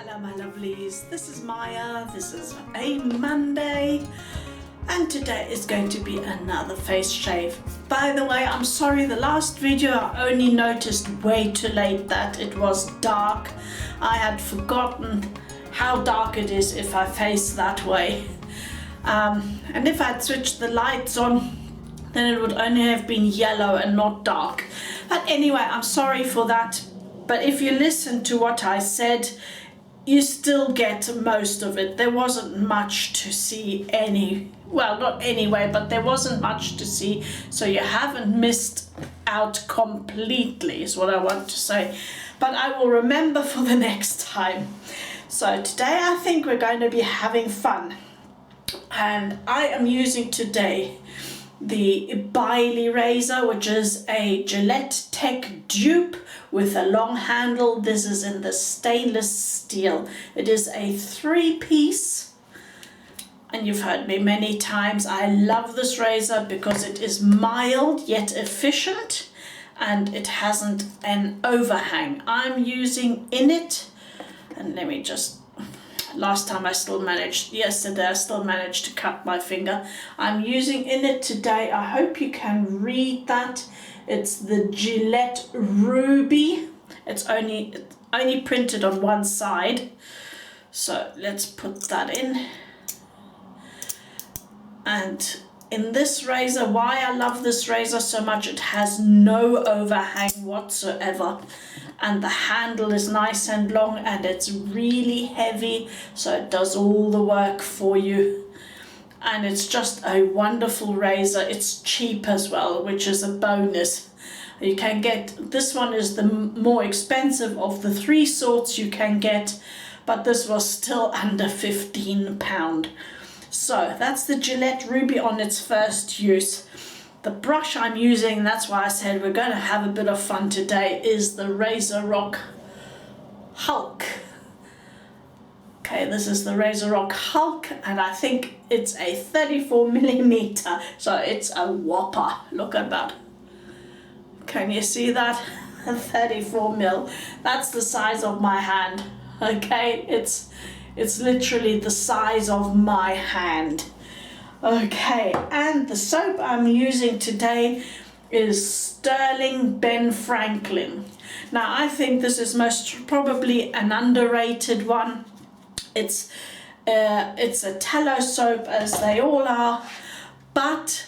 Hello my lovelies, this is Maja, this is a Monday and today is going to be another face shave. By the way, I'm sorry, the last video I only noticed way too late that it was dark. I had forgotten how dark it is if I face that way. And if I'd switched the lights on, then it would only have been yellow and not dark. But anyway, I'm sorry for that. But if you listen to what I said, you still get most of it. There wasn't much to see well, not anyway, but there wasn't much to see. So you haven't missed out completely is what I want to say. But I will remember for the next time. So today I think we're going to be having fun. And I am using today the Baili razor, which is a Gillette Tech dupe with a long handle. This is in the stainless steel. It is a 3-piece, and you've heard me many times. I love this razor because it is mild yet efficient, and it hasn't an overhang. I'm using in it, and let me just, yesterday I still managed to cut my finger. I'm using in it today, I hope you can read that. It's the Gillette Rubie. It's only printed on one side. So let's put that in. And in this razor, why I love this razor so much, it has no overhang whatsoever. And the handle is nice and long and it's really heavy, so it does all the work for you. And it's just a wonderful razor. It's cheap as well, which is a bonus. You can get, this one is the more expensive of the 3 sorts you can get, but this was still under £15. So that's the Gillette Rubie on its first use. The brush I'm using, that's why I said we're going to have a bit of fun today, is the RazoRock Hulk. Okay, this is the RazoRock Hulk, and I think it's a 34mm, so it's a whopper. Look at that. Can you see that? 34mm. That's the size of my hand. Okay, it's literally the size of my hand. Okay, and the soap I'm using today is Stirling Ben Franklin. Now I think this is most probably an underrated one. It's a tallow soap, as they all are, but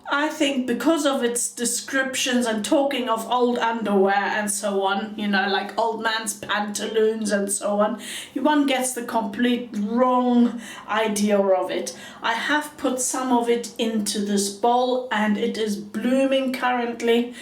I think because of its descriptions and talking of old underwear and so on, you know, like old man's pantaloons and so on, one gets the complete wrong idea of it. I have put some of it into this bowl and it is blooming currently.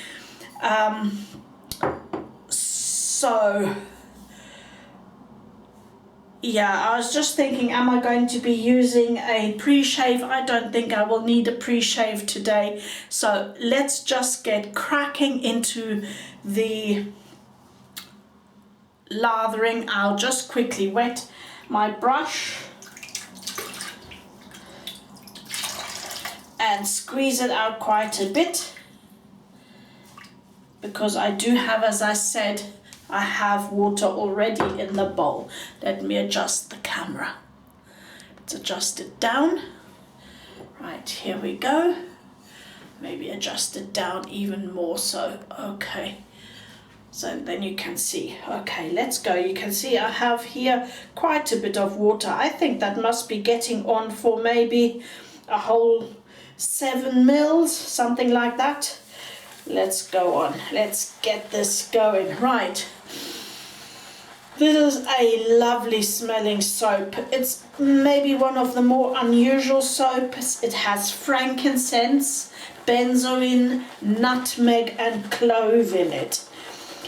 Yeah, I was just thinking, am I going to be using a pre-shave? I don't think I will need a pre-shave today. So let's just get cracking into the lathering. I'll just quickly wet my brush and squeeze it out quite a bit, because I do have, as I said, I have water already in the bowl. Let me adjust the camera. Let's adjust it down. Right, here we go. Maybe adjust it down even more so. Okay. So then you can see. Okay, let's go. You can see I have here quite a bit of water. I think that must be getting on for maybe a whole 7 mils, something like that. Let's go on. Let's get this going. Right. This is a lovely smelling soap. It's maybe one of the more unusual soaps. It has frankincense, benzoin, nutmeg and clove in it.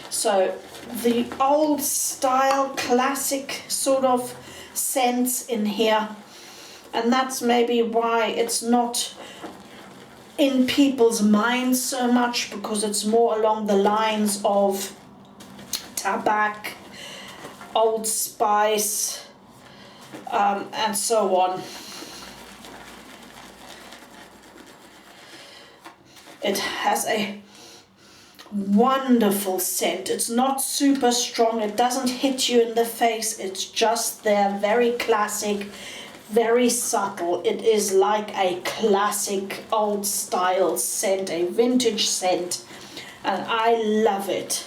So the old style classic sort of scents in here. And that's maybe why it's not in people's minds so much, because it's more along the lines of tobacco, Old Spice, and so on. It has a Wonderful scent. It's not super strong, it doesn't hit you in the face, it's just there, very classic, very subtle. It is like a classic old style scent, a vintage scent, and I love it.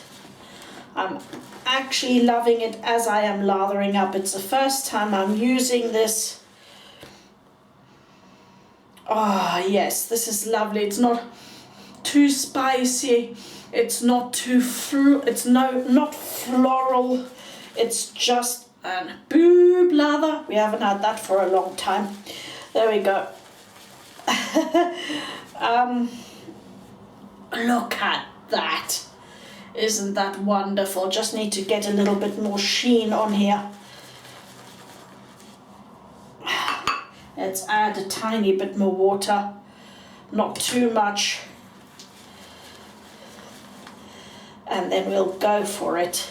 I'm actually loving it as I am lathering up. It's the first time I'm using this. Ah, yes, this is lovely. It's not too spicy. It's not too not floral. It's just a boob lather. We haven't had that for a long time. There we go. Look at that. Isn't that wonderful? Just need to get a little bit more sheen on here. Let's add a tiny bit more water. Not too much. And then we'll go for it.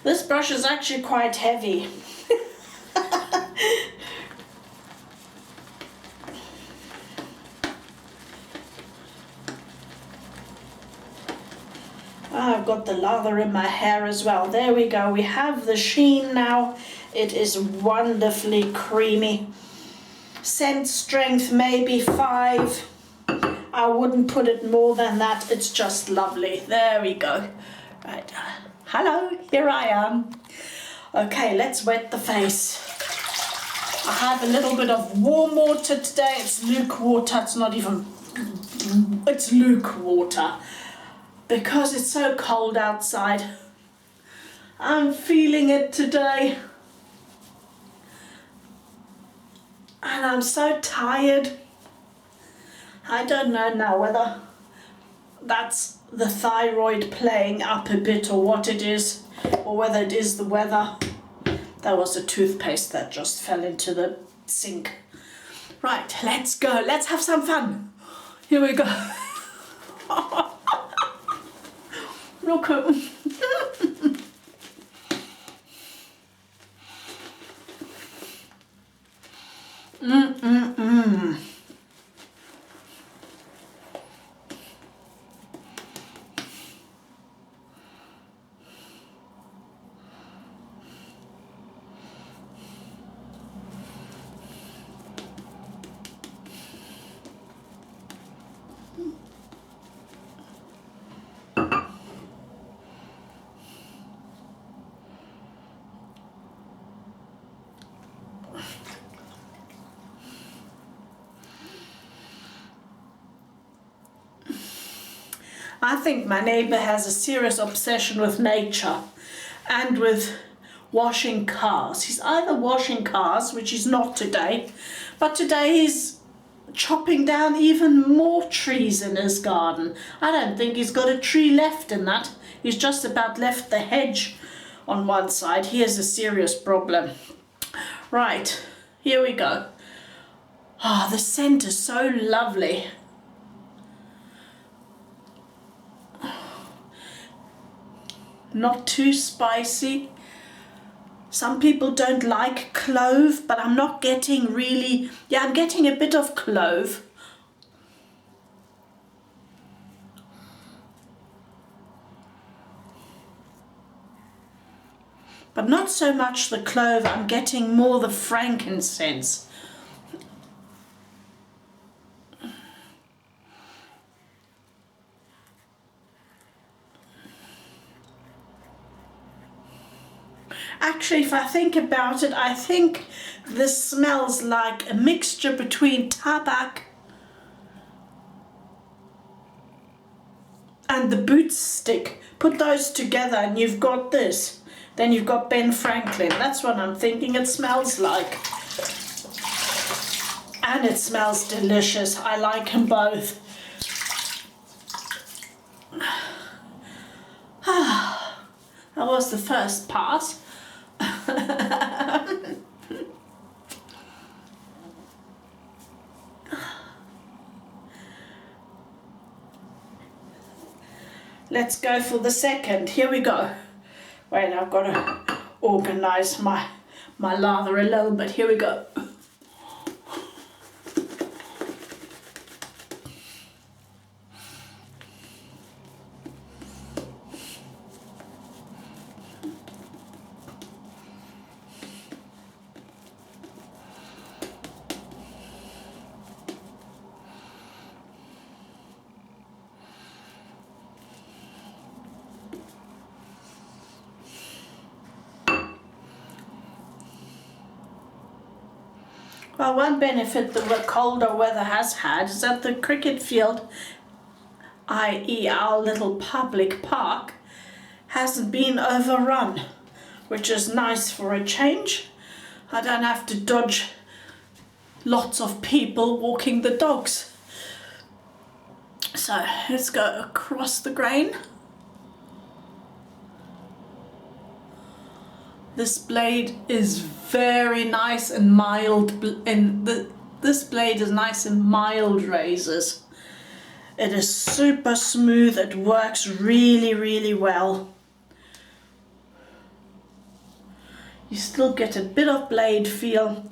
This brush is actually quite heavy. I've got the lather in my hair as well. There we go. We have the sheen now. It is wonderfully creamy. Scent strength maybe 5. I wouldn't put it more than that. It's just lovely. There we go. Right. Hello, here I am. Okay, let's wet the face. I have a little bit of warm water today. It's luke water. It's not even... It's luke water. Because it's so cold outside. I'm feeling it today. And I'm so tired. I don't know now whether that's the thyroid playing up a bit or what it is, or whether it is the weather. That was a toothpaste that just fell into the sink. Right, let's go. Let's have some fun. Here we go. Look at I think my neighbour has a serious obsession with nature and with washing cars. He's either washing cars, which he's not today, but today he's chopping down even more trees in his garden. I don't think he's got a tree left in that. He's just about left the hedge on one side. He has a serious problem. Right, here we go. Ah, the scent is so lovely. Not too spicy. Some people don't like clove, but I'm not getting really... Yeah, I'm getting a bit of clove. But not so much the clove, I'm getting more the frankincense. Actually, if I think about it, I think this smells like a mixture between tabak and the boot stick. Put those together and you've got this. Then you've got Ben Franklin. That's what I'm thinking it smells like. And it smells delicious. I like them both. That was the first pass. Let's go for the second. Here we go. Wait, I've got to organize my lather a little bit. Here we go. Well, one benefit the colder weather has had is that the cricket field, i.e. our little public park, hasn't been overrun, which is nice for a change. I don't have to dodge lots of people walking the dogs. So let's go across the grain. This blade is very nice and mild, this blade is nice and mild razors. It is super smooth, it works really, really well. You still get a bit of blade feel.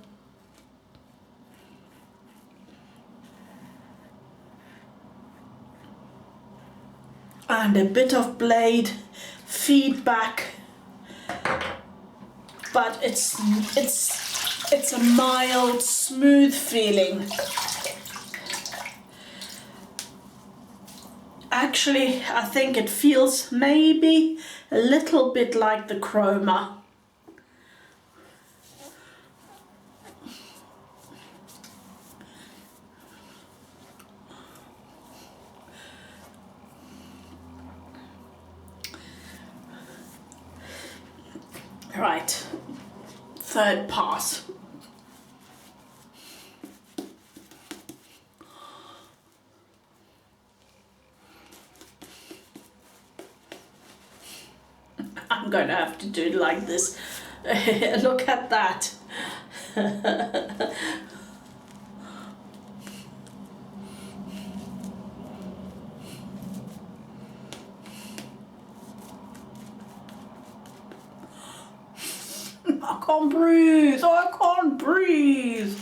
And a bit of blade feedback. But it's a mild, smooth feeling. Actually, I think it feels maybe a little bit like the Creme. Right, third pass. I'm going to have to do it like this. Look at that. I can't breathe, I can't breathe.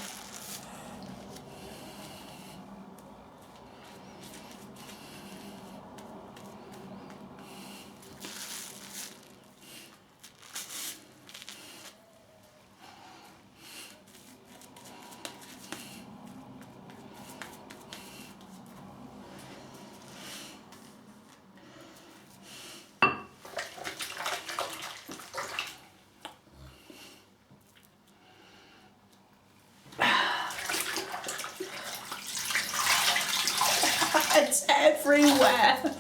It's everywhere.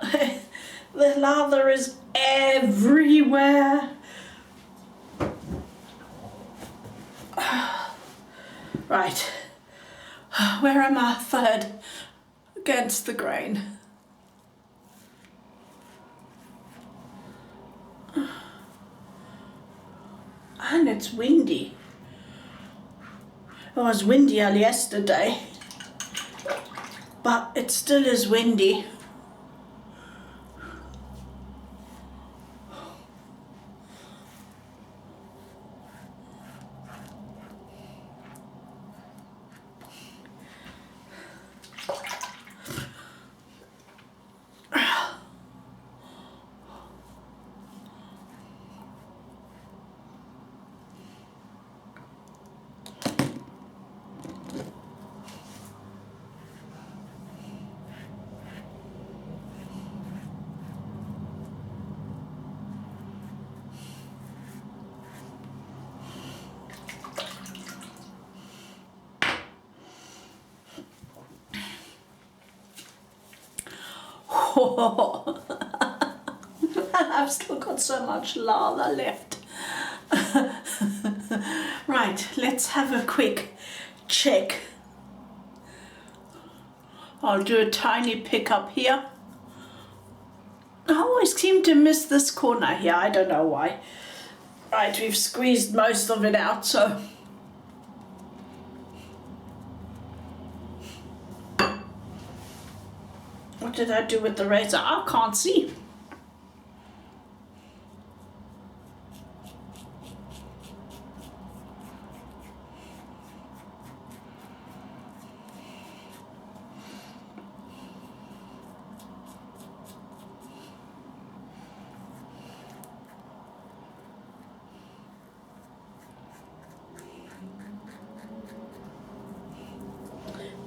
The lather is everywhere. Right, where am I? Third, against the grain. And it's windy. It was windier yesterday, but it still is windy. I've still got so much lather left. Right, let's have a quick check. I'll do a tiny pickup here. I always seem to miss this corner here, I don't know why. Right, we've squeezed most of it out, so what did I do with the razor? I can't see.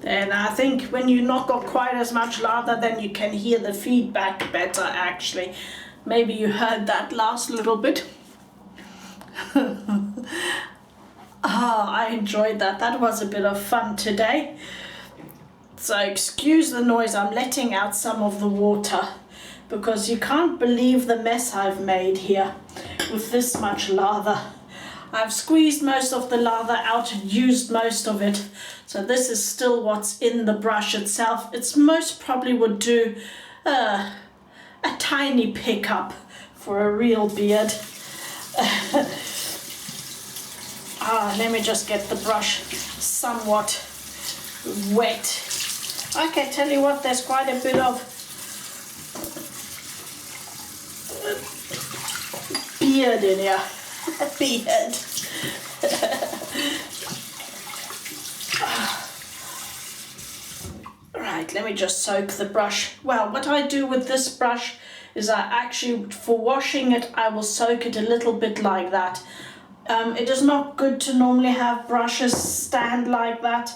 And I think when you not got quite as much lather, then you can hear the feedback better actually. Maybe you heard that last little bit. I enjoyed that. That was a bit of fun today. So excuse the noise, I'm letting out some of the water because you can't believe the mess I've made here with this much lather. I've squeezed most of the lather out and used most of it. So this is still what's in the brush itself. It's most probably would do a tiny pickup for a real beard. Let me just get the brush somewhat wet. I can tell you what, there's quite a bit of beard in here. Beard. Right, let me just soak the brush. Well, what I do with this brush is I actually, for washing it, I will soak it a little bit like that. It is not good to normally have brushes stand like that,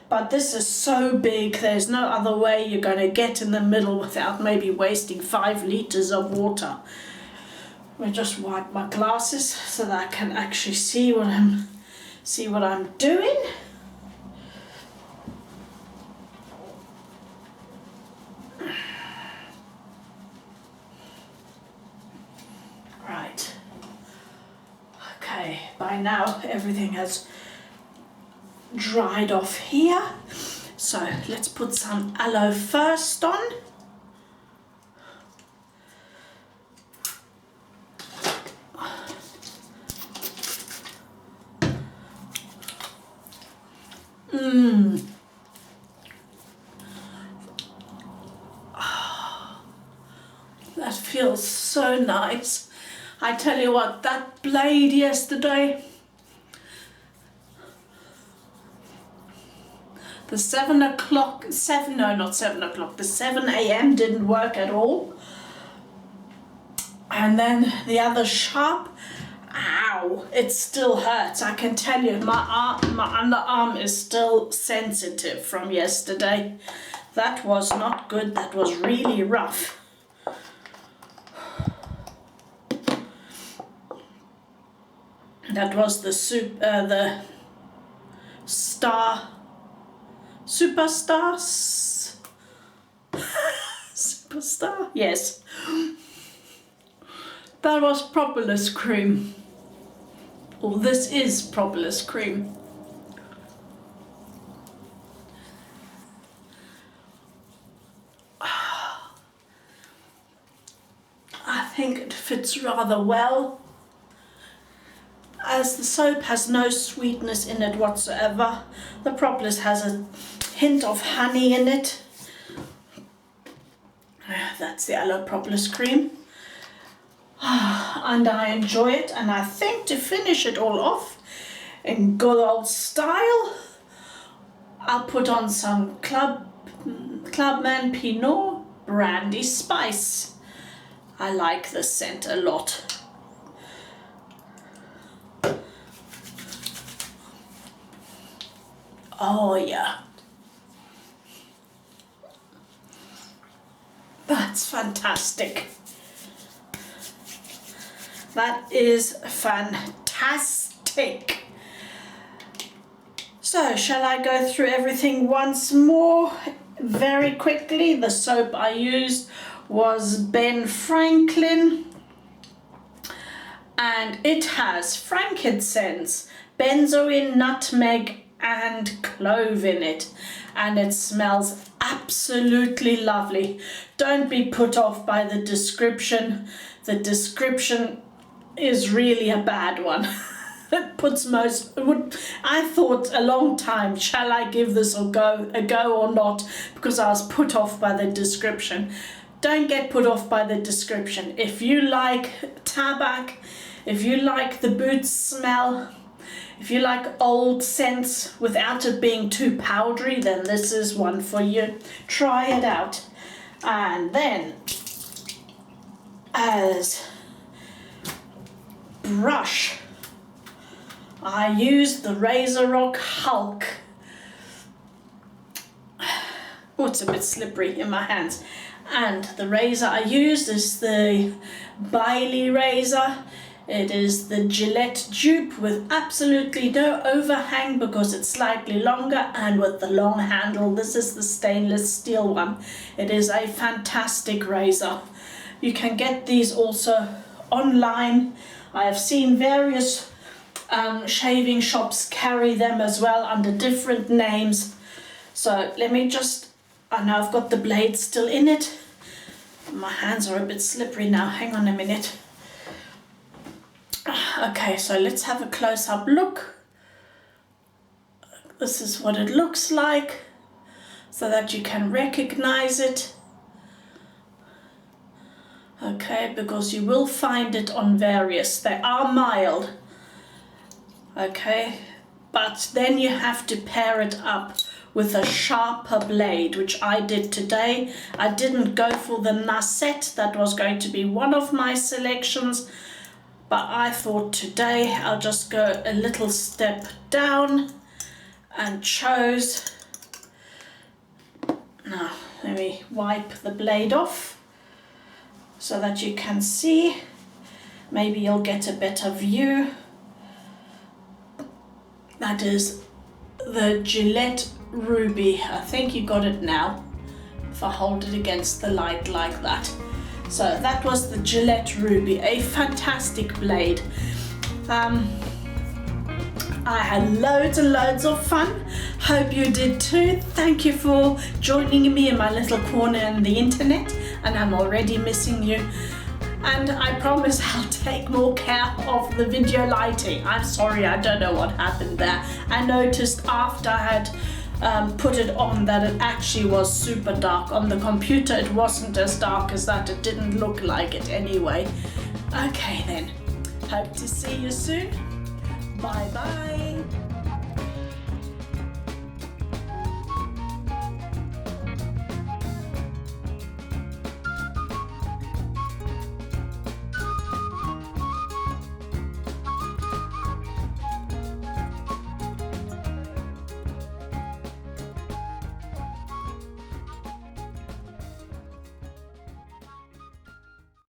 but this is so big, there's no other way you're going to get in the middle without maybe wasting 5 liters of water. Let me just wipe my glasses so that I can actually see what I'm doing. Right. Okay, by now everything has dried off here. So let's put some aloe first on. That feels so nice. I tell you what, that blade yesterday, the 7 a.m. didn't work at all. And then the other sharp, ow, it still hurts. I can tell you, my underarm is still sensitive from yesterday. That was not good, that was really rough. That was the superstar, yes. That was Propolis cream. Or this is Propolis cream. I think it fits rather well, as the soap has no sweetness in it whatsoever. The Propolis has a hint of honey in it. That's the Aloe Propolis cream. And I enjoy it, and I think to finish it all off in good old style, I'll put on some Clubman Pinnaud Brandy Spice. I like the scent a lot. Oh yeah, that's fantastic. That is fantastic. So shall I go through everything once more very quickly? The soap I used was Ben Franklin, and it has frankincense, benzoin, nutmeg and clove in it, and it smells absolutely lovely. Don't be put off by the description. The description is really a bad one. It puts I thought a long time, shall I give this a go or not, because I was put off by the description. Don't get put off by the description. If you like tabac, if you like the boot smell, if you like old scents without it being too powdery, then this is one for you. Try it out. And then, as brush, I used the RazoRock Hulk. Oh, it's a bit slippery in my hands. And the razor I used is the Baili razor. It is the Gillette dupe with absolutely no overhang because it's slightly longer, and with the long handle. This is the stainless steel one. It is a fantastic razor. You can get these also online. I have seen various shaving shops carry them as well under different names. So let me just, I know I've got the blade still in it. My hands are a bit slippery now, hang on a minute. Okay, so let's have a close-up look. This is what it looks like, so that you can recognize it. Okay, because you will find it on various, they are mild. Okay, but then you have to pair it up with a sharper blade, which I did today. I didn't go for the Nasset, that was going to be one of my selections, but I thought today I'll just go a little step down and chose, now let me wipe the blade off so that you can see, maybe you'll get a better view. That is the Gillette Rubie. I think you got it now if I hold it against the light like that. So that was the Gillette Rubie, a fantastic blade. I had loads and loads of fun. Hope you did too. Thank you for joining me in my little corner in the internet, and I'm already missing you. And I promise I'll take more care of the video lighting. I'm sorry, I don't know what happened there. I noticed after I had put it on that it actually was super dark. On the computer it wasn't as dark as that. It didn't look like it anyway. Okay then, hope to see you soon. Bye bye.